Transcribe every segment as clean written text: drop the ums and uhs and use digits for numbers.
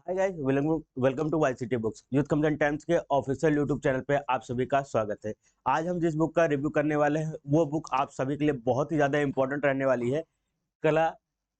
Hi guys, welcome to YCT books. Youth complaint times के official YouTube channel पे आप सभी का स्वागत है। आज हम जिस बुक का रिव्यू करने वाले हैं वो बुक आप सभी के लिए बहुत ही ज़्यादा इंपॉर्टेंट रहने वाली है। कला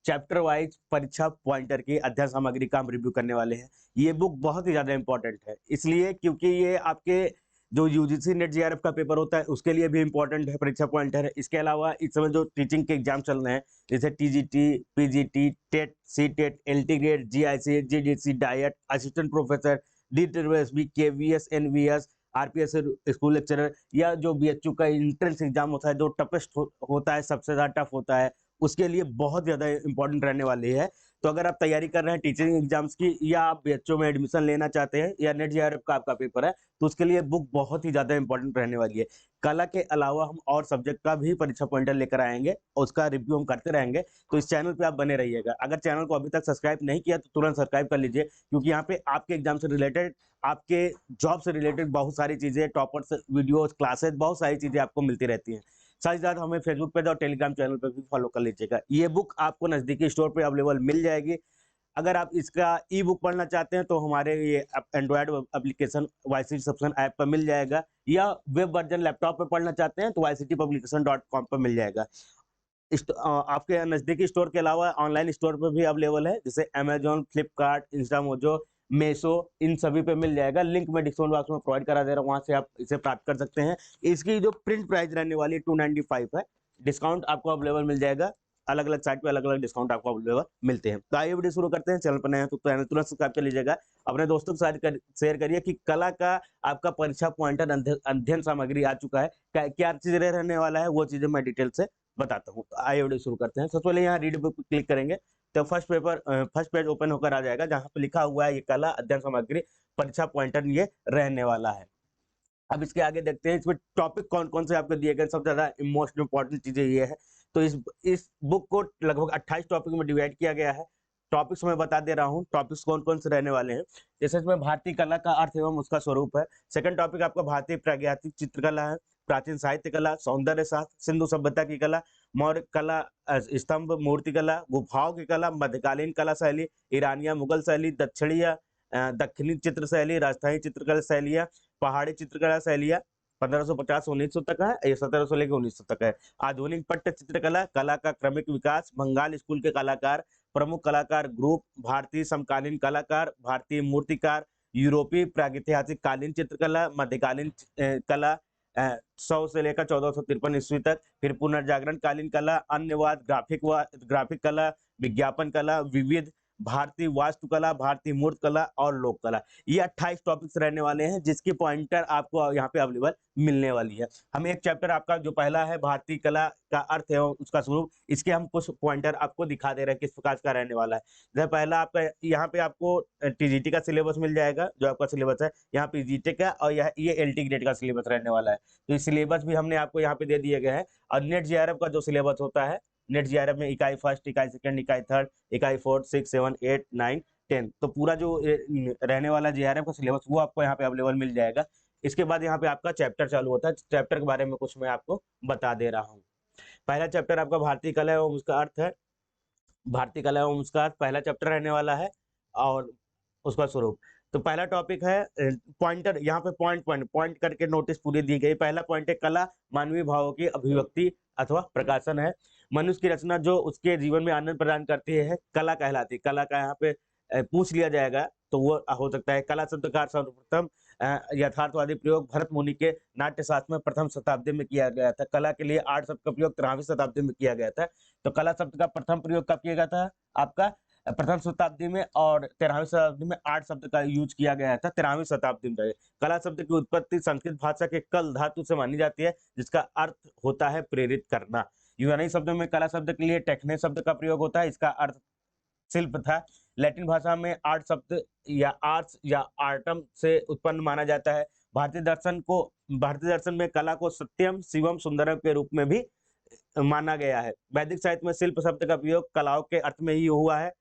चैप्टर वाइज परीक्षा पॉइंटर की अध्ययन सामग्री का हम रिव्यू करने वाले हैं। ये बुक बहुत ही ज़्यादा इंपॉर्टेंट है, इसलिए क्योंकि ये आपके जो यूजीसी नेट जीआरएफ का पेपर होता है उसके लिए भी इंपॉर्टेंट है, परीक्षा पॉइंटर है। इसके अलावा इस समय जो टीचिंग के एग्जाम चल रहे हैं जैसे TGT, PGT, TET, CTET, LT grade, GIC, GDC, DIET, assistant professor, DTSB, KVS, NVS, RPS school lecturer, या जो बीएचयू का एंट्रेंस एग्जाम होता है जो टफेस्ट होता है, सबसे ज़्यादा टफ होता है, उसके लिए बहुत ज़्यादा इंपॉर्टेंट रहने वाली है। तो अगर आप तैयारी कर रहे हैं टीचिंग एग्जाम्स की, या आप बीएचयू में एडमिशन लेना चाहते हैं, या नेट जीआरएफ का आपका पेपर है, तो उसके लिए बुक बहुत ही ज़्यादा इंपॉर्टेंट रहने वाली है। कला के अलावा हम और सब्जेक्ट का भी परीक्षा पॉइंटर लेकर आएंगे और उसका रिव्यू हम करते रहेंगे, तो इस चैनल पे आप बने रहिएगा। अगर चैनल को अभी तक सब्सक्राइब नहीं किया तो तुरंत सब्सक्राइब कर लीजिए, क्योंकि यहाँ पे आपके एग्जाम से रिलेटेड, आपके जॉब से रिलेटेड बहुत सारी चीज़ें, टॉपर्स वीडियोस, क्लासेस, बहुत सारी चीज़ें आपको मिलती रहती हैं। साथ ही साथ हमें फेसबुक पे और टेलीग्राम चैनल पे भी फॉलो कर लीजिएगा। ये बुक आपको नज़दीकी स्टोर पे अवेलेबल मिल जाएगी। अगर आप इसका ई बुक पढ़ना चाहते हैं तो हमारे ये Android application YCT subscription app पर मिल जाएगा, या वेब वर्जन लैपटॉप पे पढ़ना चाहते हैं तो वाईसीटीपब्लिकेशन.com पर मिल जाएगा। आपके नज़दीकी स्टोर के अलावा ऑनलाइन स्टोर पे भी अवेलेबल है, जैसे अमेजॉन, फ्लिपकार्ट, इंस्टामोजो, मेसो, इन सभी पे मिल जाएगा। लिंक मैं डिस्क्रिप्शन बॉक्स में प्रोवाइड करा दे रहा हूँ, वहाँ से आप इसे प्राप्त कर सकते हैं। इसकी जो प्रिंट प्राइस रहने वाली है 295 है। डिस्काउंट आपको अवेलेबल मिल जाएगा, अलग अलग साइट पे अलग अलग डिस्काउंट आपको अवेलेबल मिलते हैं। तो आइए वीडियो शुरू करते हैं। चैनल पर नए हैं तो चैनल तुरंत सब्सक्राइब कर लीजिएगा। अपने दोस्तों के साथ शेयर करिए कि कला का आपका परीक्षा पॉइंटर अध्ययन सामग्री आ चुका है, क्या चीज़ रहने वाला है, वो चीज़ें मैं डिटेल से बताता हूँ। तो आइए वीडियो शुरू करते हैं। सबसे पहले यहाँ रीड बुक क्लिक करेंगे तो फर्स्ट पेज ओपन होकर आ जाएगा, जहाँ पे लिखा हुआ है ये कला अध्ययन सामग्री परीक्षा पॉइंटर ये रहने वाला है। अब इसके आगे देखते हैं इसमें टॉपिक कौन कौन से आपको दिए गए। सबसे ज्यादा मोस्ट इंपॉर्टेंट चीजें ये है। तो इस बुक को लगभग 28 टॉपिक में डिवाइड किया गया है। टॉपिक्स मैं बता दे रहा हूँ, टॉपिक्स कौन कौन से रहने वाले हैं। जैसे इसमें भारतीय कला का अर्थ एवं उसका स्वरूप है। सेकंड टॉपिक आपका भारतीय प्रागैतिक चित्रकला है, प्राचीन साहित्य कला, सौंदर्य शास्त्र, सिंधु सभ्यता की कला, मौर्य कला, स्तंभ मूर्ति कला, गुफाओं की कला, मध्यकालीन कला शैली, ईरानिया मुगल शैली, दक्षिणी चित्र शैली, राजस्थानी चित्रकला शैलियाँ, पहाड़ी चित्रकला शैलियाँ 1550-1900 तक है, ये 1700 लेके 1900 तक है। आधुनिक पट्ट चित्रकला, कला का क्रमिक विकास, बंगाल स्कूल के कलाकार, प्रमुख कलाकार ग्रुप, भारतीय समकालीन कलाकार, भारतीय मूर्तिकार, यूरोपीय प्रागैतिहासिक कालीन चित्रकला, मध्यकालीन कला 100 से लेकर 1453 ईस्वी तक, फिर पुनर्जागरण कालीन कला, अन्यवाद, ग्राफिक कला, विज्ञापन कला, विविध, भारतीय वास्तुकला, भारतीय मूर्त कला और लोक कला। ये 28 टॉपिक्स रहने वाले हैं, जिसकी पॉइंटर आपको यहाँ पे अवेलेबल मिलने वाली है। हम एक चैप्टर आपका जो पहला है भारतीय कला का अर्थ एवं उसका स्वरूप, इसके हम कुछ पॉइंटर आपको दिखा दे रहे हैं किस प्रकार का रहने वाला है। जैसे पहला आपका यहाँ पे आपको टीजीटी का सिलेबस मिल जाएगा, जो आपका सिलेबस है यहाँ पीजीटी का, और ये एलटी ग्रेड का सिलेबस रहने वाला है। तो ये सिलेबस भी हमने आपको यहाँ पे दे दिए गए हैं। और नेट जीआरएफ का जो सिलेबस होता है, नेट जीआरएफ में इकाई फर्स्ट, इकाई सेकंड, इकाई थर्ड, इकाई फोर्थ, 6, 7, 8, 9, 10, तो पूरा जो रहने वाला जीआरएफ का सिलेबस वो आपको यहाँ पे अवेलेबल मिल जाएगा। इसके बाद यहाँ पे आपका चैप्टर चालू होता है। चैप्टर के बारे में कुछ मैं आपको बता दे रहा हूँ। पहला चैप्टर आपका भारतीय कला एवं उसका अर्थ है। भारतीय कला एवं उसका अर्थ पहला चैप्टर रहने वाला है, और उसका स्वरूप। तो पहला टॉपिक है पॉइंटर, यहाँ पे पॉइंट करके नोटिस पूरी दी गई। पहला पॉइंट है कला मानवीय भावों की अभिव्यक्ति अथवा प्रकाशन है। मनुष्य की रचना जो उसके जीवन में आनंद प्रदान करती है कला कहलाती है। कला का यहाँ पे पूछ लिया जाएगा तो वो हो सकता है। कला शब्द का सर्वप्रथम यथार्थवादी प्रयोग भरत मुनि के नाट्य शास्त्र में प्रथम शताब्दी में किया गया था। कला के लिए आर्ट शब्द का प्रयोग 13वीं शताब्दी में किया गया था। तो कला शब्द का प्रथम प्रयोग कब किया गया था आपका? प्रथम शताब्दी में, और 13वीं शताब्दी में आर्ट शब्द का यूज किया गया था। 13वीं शताब्दी में कला शब्द की उत्पत्ति संस्कृत भाषा के कल धातु से मानी जाती है, जिसका अर्थ होता है प्रेरित करना। यूनानी शब्दों में कला शब्द के लिए टेक्ने शब्द का प्रयोग होता है, इसका अर्थ शिल्प था। लैटिन भाषा में आर्ट शब्द या आर्ट्स या आर्टम से उत्पन्न माना जाता है। भारतीय दर्शन में कला को सत्यम शिवम सुंदरम के रूप में भी माना गया है। वैदिक साहित्य में शिल्प शब्द का प्रयोग कलाओं के अर्थ में ही हुआ है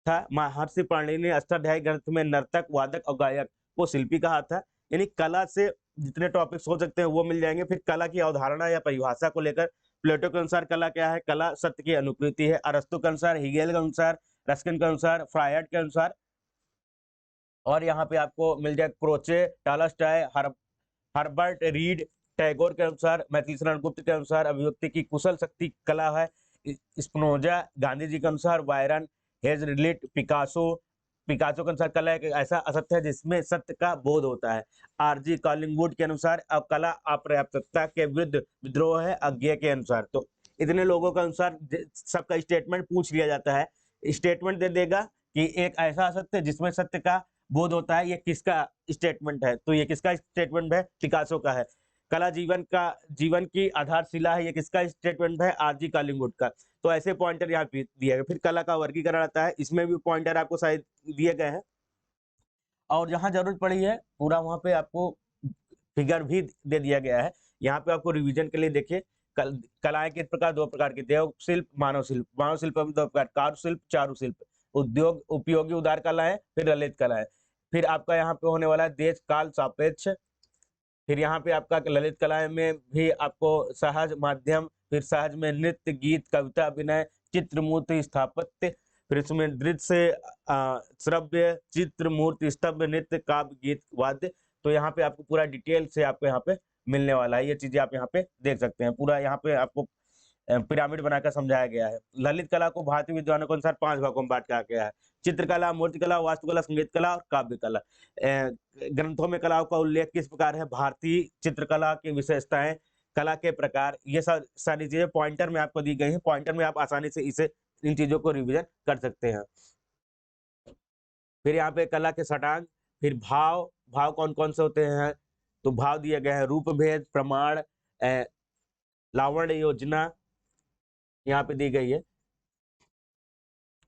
था। महर्षि पाणिनि ने अष्टाध्यायी ग्रंथ में नर्तक, वादक और गायक को शिल्पी कहा था। यानी कला से जितने टॉपिक्स हो सकते हैं वो मिल जाएंगे। फिर कला की अवधारणा या परिभाषा को लेकर प्लेटो के अनुसार कला क्या है? कला सत्य की अनुकृति है। अरस्तु के अनुसार, हिगेल के अनुसार, रस्किन के अनुसार, फ्रायड के अनुसार और यहाँ पे आपको मिल जाए Croce, Tolstoy, Herbert read, Tagore के अनुसार, मैथिली शरण गुप्त के अनुसार अभिव्यक्ति की कुशल शक्ति कला है। स्पिनोजा, गांधी जी के अनुसार वायरन, हेजलिट, पिकासो के अनुसार कला एक ऐसा असत्य है जिसमें सत्य का बोध होता है। आरजी कॉलिंगवुड के अनुसार कला अपर्याप्तता के विरुद्ध विद्रोह है अज्ञे के अनुसार। तो इतने लोगों के अनुसार सबका स्टेटमेंट पूछ लिया जाता है, स्टेटमेंट दे देगा कि एक ऐसा असत्य जिसमें सत्य का बोध होता है, ये किसका स्टेटमेंट है? तो ये किसका स्टेटमेंट है? पिकासो का है। कला जीवन की आधारशिला है, ये किसका स्टेटमेंट है? आरजी कॉलिंगवुड का। तो ऐसे पॉइंटर यहाँ पे दिए गए। फिर कला का वर्गीकरण आता है, इसमें भी पॉइंटर आपको शायद दिए गए हैं, और जहां जरूरत पड़ी है पूरा वहां पे आपको फिगर भी दे दिया गया है। यहाँ पे आपको रिवीजन के लिए देखिए, कलाएं किस प्रकार, दो प्रकार की, देव शिल्प, मानव शिल्प। मानव शिल्प में दो प्रकार, कारुशिल्प, शिल्प, चारुशिल्प। उद्योग उपयोगी उदार कलाएं, फिर ललित कलाएं। फिर आपका यहाँ पे होने वाला है देश काल सापेक्ष। फिर यहाँ पे आपका ललित कलाएं में भी आपको सहज माध्यम, फिर सहज में नृत्य, गीत, कविता, अभिनय, चित्र, मूर्ति, स्थापत्य। फिर इसमें दृश्य, श्रव्य, चित्र, मूर्ति, स्तंभ, नृत्य, काव्य, गीत, वाद्य। तो यहाँ पे आपको पूरा डिटेल से आपको यहाँ पे मिलने वाला है, ये चीजें आप यहाँ पे देख सकते हैं। पूरा यहाँ पे आपको पिरामिड बनाकर समझाया गया है। ललित कला को भारतीय विद्वानों के अनुसार 5 भागों में बांटा गया है। चित्रकला, मूर्तिकला, वास्तुकला, संगीत कला और काव्य कला। ग्रंथों में कलाओं का उल्लेख किस प्रकार है? भारतीय चित्रकला की विशेषताएं, कला के प्रकार, ये सारी चीजें पॉइंटर में आपको दी गई हैं। पॉइंटर में आप आसानी से इन चीजों को रिवीजन कर सकते हैं। फिर यहाँ पे कला के षडांग, फिर भाव कौन कौन से होते हैं? तो भाव दिए गए हैं, रूप भेद, प्रमाण, लावण्य योजना यहाँ पे दी गई है।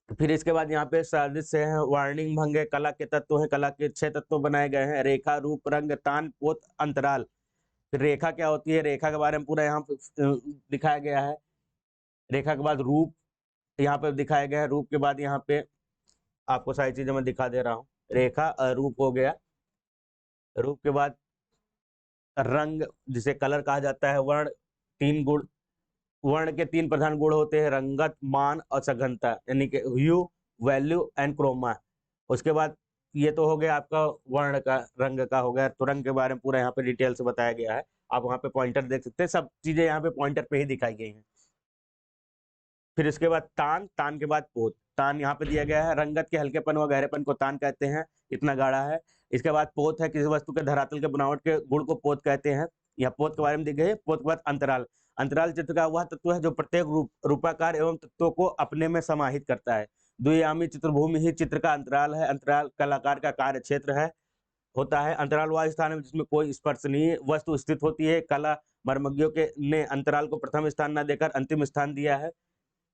फिर इसके बाद यहाँ पे सादृश्य है, वार्निंग भंग है, कला के तत्व है, कला के 6 तत्व बनाए गए हैं, रेखा, रूप, रंग, तान, पोत, अंतराल। फिर रेखा क्या होती है? रेखा के बारे में पूरा यहाँ पे दिखाया गया है। रेखा के बाद रूप यहाँ पे दिखाया गया है। रूप के बाद यहाँ पे आपको सारी चीजें मैं दिखा दे रहा हूँ। रेखा रूप हो गया। रूप के बाद रंग, जिसे कलर कहा जाता है। वर्ण, 3 गुण। वर्ण के 3 प्रधान गुण होते हैं, रंगत, मान और सघनता, यानी कि ह्यू, वैल्यू एंड क्रोमा। उसके बाद ये तो हो गया आपका वर्ण का, रंग का हो गया। तो रंग के बारे में पूरा यहाँ पे डिटेल से बताया गया है। आप वहाँ पे पॉइंटर देख सकते हैं, सब चीजें यहाँ पे पॉइंटर पे ही दिखाई गई हैं। फिर इसके बाद तान के बाद पोत। तान यहाँ पे दिया गया है, रंगत के हल्केपन व गहरेपन को तान कहते हैं, इतना गाढ़ा है। इसके बाद पोत है, किसी वस्तु के धरातल के बनावट के गुण को पोत कहते हैं। यह पोत के बारे में दी गई है। पोत के बाद अंतराल। अंतराल चित्र का वह तत्व है जो प्रत्येक रूपाकार एवं तत्वों को अपने में समाहित करता है। द्वियामी चित्रभूमि ही चित्र का अंतराल है। अंतराल कलाकार का कार्य क्षेत्र है, होता है। अंतराल वह स्थान है जिसमें कोई स्पर्शनीय वस्तु स्थित होती है। कला मर्मज्ञों के ने अंतराल को प्रथम स्थान न देकर अंतिम स्थान दिया है।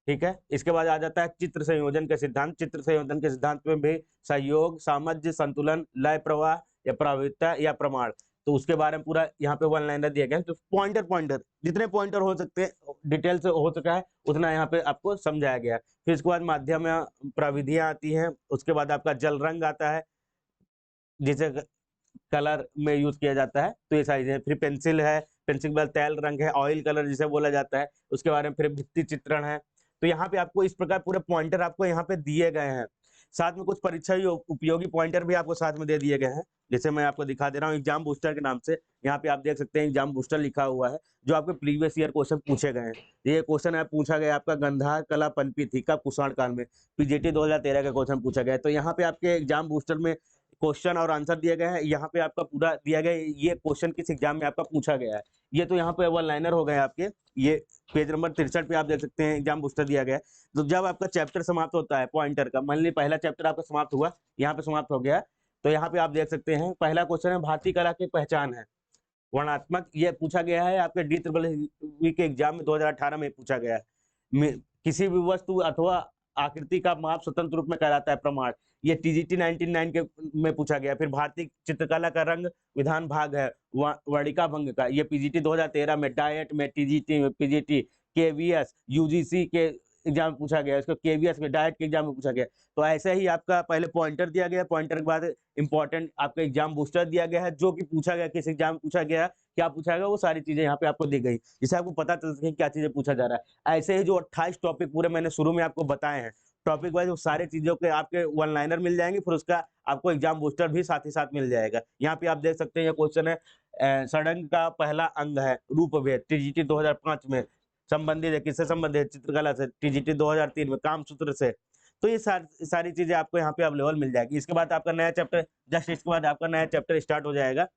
ठीक है। इसके बाद आ जाता है चित्र संयोजन के सिद्धांत। चित्र संयोजन के सिद्धांत में भी सहयोग, सामंजस्य, संतुलन, लय, प्रवाह या प्रभाविता या प्रमाण। तो उसके बारे में पूरा यहाँ पे 1 लाइनर दिया गया है। तो पॉइंटर जितने पॉइंटर हो सकते हैं, डिटेल से हो सका है उतना यहाँ पे आपको समझाया गया है। फिर इसके बाद माध्यम या प्रविधियां आती हैं। उसके बाद आपका जल रंग आता है, जिसे कलर में यूज किया जाता है। तो ये सारी चीजें। फिर पेंसिल है, पेंसिल के बाद तैल रंग है, ऑयल कलर जिसे बोला जाता है, उसके बारे में। फिर भित्ति चित्रण है। तो यहाँ पे आपको इस प्रकार पूरे पॉइंटर आपको यहाँ पे दिए गए हैं। साथ में कुछ परीक्षा उपयोगी पॉइंटर भी आपको साथ में दे दिए गए हैं, जैसे मैं आपको दिखा दे रहा हूँ एग्जाम बूस्टर के नाम से। यहाँ पे आप देख सकते हैं एग्जाम बूस्टर लिखा हुआ है, जो आपके प्रीवियस ईयर क्वेश्चन पूछे गए हैं। ये क्वेश्चन है पूछा गया आपका गंधार कला पनपी थी कब? कुषाण काल में। पीजीटी 2013 का क्वेश्चन पूछा गया। तो यहाँ पे आपके एग्जाम बूस्टर में क्वेश्चन और आंसर दिया गया है। यहाँ पे आपका पूरा दिया गया है ये क्वेश्चन किस एग्जाम में आपका पूछा गया है। ये तो यहाँ पे 1 लाइनर हो गए आपके। ये पेज नंबर 63 पे आप देख सकते हैं एग्जाम बूस्टर दिया गया है। तो जब आपका चैप्टर समाप्त होता है पॉइंटर का, मान लीजिए पहला चैप्टर आपका समाप्त हुआ, यहाँ पे समाप्त हो गया, तो यहाँ पे आप देख सकते हैं पहला क्वेश्चन है भारतीय कला की पहचान है, वर्णात्मक। ये पूछा गया है आपके DEEE के एग्जाम में 2018 में पूछा गया है। किसी भी वस्तु अथवा आकृति का माप स्वतंत्र रूप में कहलाता है प्रमाण। ये TGT 1999 के में पूछा गया। फिर भारतीय चित्रकला का रंग विधान भाग है वर्णिका भंग का, ये PGT 2013 में, डायट में, TGT में, PGT, KVS, UGC के एग्जाम में पूछा गया, इसको KVS में, डायट के एग्जाम में पूछा गया। तो ऐसे ही आपका पहले पॉइंटर दिया गया, पॉइंटर के बाद इंपॉर्टेंट आपका एग्जाम बूस्टर दिया गया है, जो कि पूछा गया किस एग्जाम में पूछा गया, क्या पूछा गया, वो सारी चीजें यहाँ पे आपको दी गई, जिससे आपको पता चल सके क्या चीजें पूछा जा रहा है। ऐसे ही जो 28 टॉपिक पूरे मैंने शुरू में आपको बताए हैं, टॉपिक वाइज वो सारी चीज़ों के आपके वन लाइनर मिल जाएँगे, फिर उसका आपको एग्ज़ाम बूस्टर भी साथ ही साथ मिल जाएगा। यहाँ पे आप देख सकते हैं ये क्वेश्चन है षडंग का पहला अंग है रूपभेद टीजीटी 2005 में संबंधित है, किससे संबंधित है? चित्रकला से। टीजीटी 2003 में कामसूत्र से। तो ये सारी चीज़ें आपको यहाँ पे अवेलेबल मिल जाएगी। इसके बाद आपका नया चैप्टर जस्ट इसके बाद आपका नया चैप्टर स्टार्ट हो जाएगा।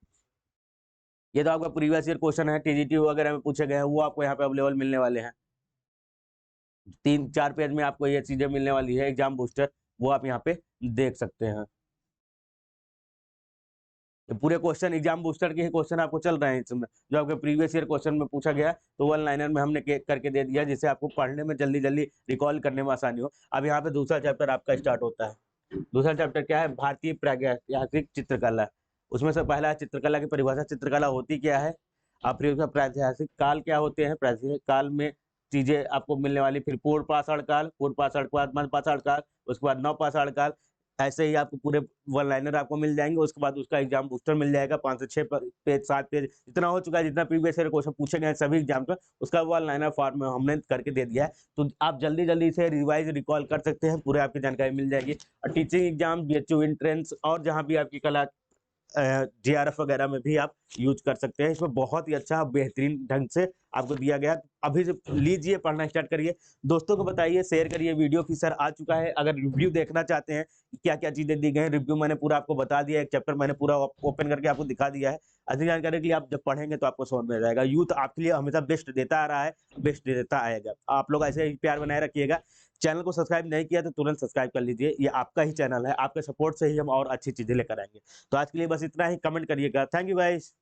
ये तो आपका प्रीवियस ईयर क्वेश्चन है, टीजीटी वगैरह में पूछे गए हैं, वो आपको यहाँ पे अवेलेबल मिलने वाले हैं। 3-4 पेज में आपको ये चीज़ें मिलने वाली है, एग्ज़ाम बूस्टर, वो आप यहाँ पे देख सकते हैं। ये पूरे क्वेश्चन एग्ज़ाम बूस्टर के ही क्वेश्चन आपको चल रहे हैं इसमें, जो आपके प्रीवियस ईयर क्वेश्चन में पूछा गया, तो वन लाइनर में हमने के करके दे दिया, जिससे आपको पढ़ने में जल्दी-जल्दी रिकॉल करने में आसानी हो। अब यहाँ पे दूसरा चैप्टर आपका स्टार्ट होता है। दूसरा चैप्टर क्या है? भारतीय प्रागैतिहासिक चित्रकला। उसमें से पहला है चित्रकला की परिभाषा, चित्रकला होती क्या है? फिर उसका प्रागैतिहासिक काल क्या होते हैं? प्रागैतिहासिक काल में चीज़ें आपको मिलने वाली, फिर पूर्व पाषाण काल, पूर्व पाषाण के बाद मध्य पाषाण काल, उसके बाद नवपाषाण काल, ऐसे ही आपको पूरे वन लाइनर आपको मिल जाएँगे। उसके बाद उसका एग्ज़ाम बूस्टर मिल जाएगा 5 से 6 पेज 7 पेज जितना हो चुका है, जितना प्रीवियस ईयर क्वेश्चन पूछे गए हैं सभी एग्ज़ाम का, उसका वन लाइनर फॉर्म में हमने करके दे दिया है। तो आप जल्दी-जल्दी इसे रिवाइज़ रिकॉल कर सकते हैं, पूरे आपकी जानकारी मिल जाएगी। और टीचिंग एग्ज़ाम, बीएचयू एंट्रेंस और जहाँ भी आपकी कला जेआरएफ वगैरह में भी आप यूज़ कर सकते हैं। इसमें बहुत ही अच्छा बेहतरीन ढंग से आपको दिया गया है। अभी से लीजिए, पढ़ना स्टार्ट करिए। दोस्तों को बताइए, शेयर करिए वीडियो कि सर आ चुका है। अगर रिव्यू देखना चाहते हैं कि क्या-क्या चीज़ें दी गई हैं, रिव्यू मैंने पूरा आपको बता दिया है, एक चैप्टर मैंने पूरा ओपन करके आपको दिखा दिया है। अधिक जानकारी के लिए आप जब पढ़ेंगे तो आपको समझ में आ जाएगा। यूथ आपके लिए हमेशा बेस्ट देता आ रहा है, बेस्ट देता आएगा। आप लोग ऐसे ही प्यार बनाए रखिएगा। चैनल को सब्सक्राइब नहीं किया तो तुरंत सब्सक्राइब कर लीजिए। ये आपका ही चैनल है, आपके सपोर्ट से ही हम और अच्छी चीज़ें लेकर आएँगे। तो आज के लिए बस इतना ही, कमेंट करिएगा। Thank you guys.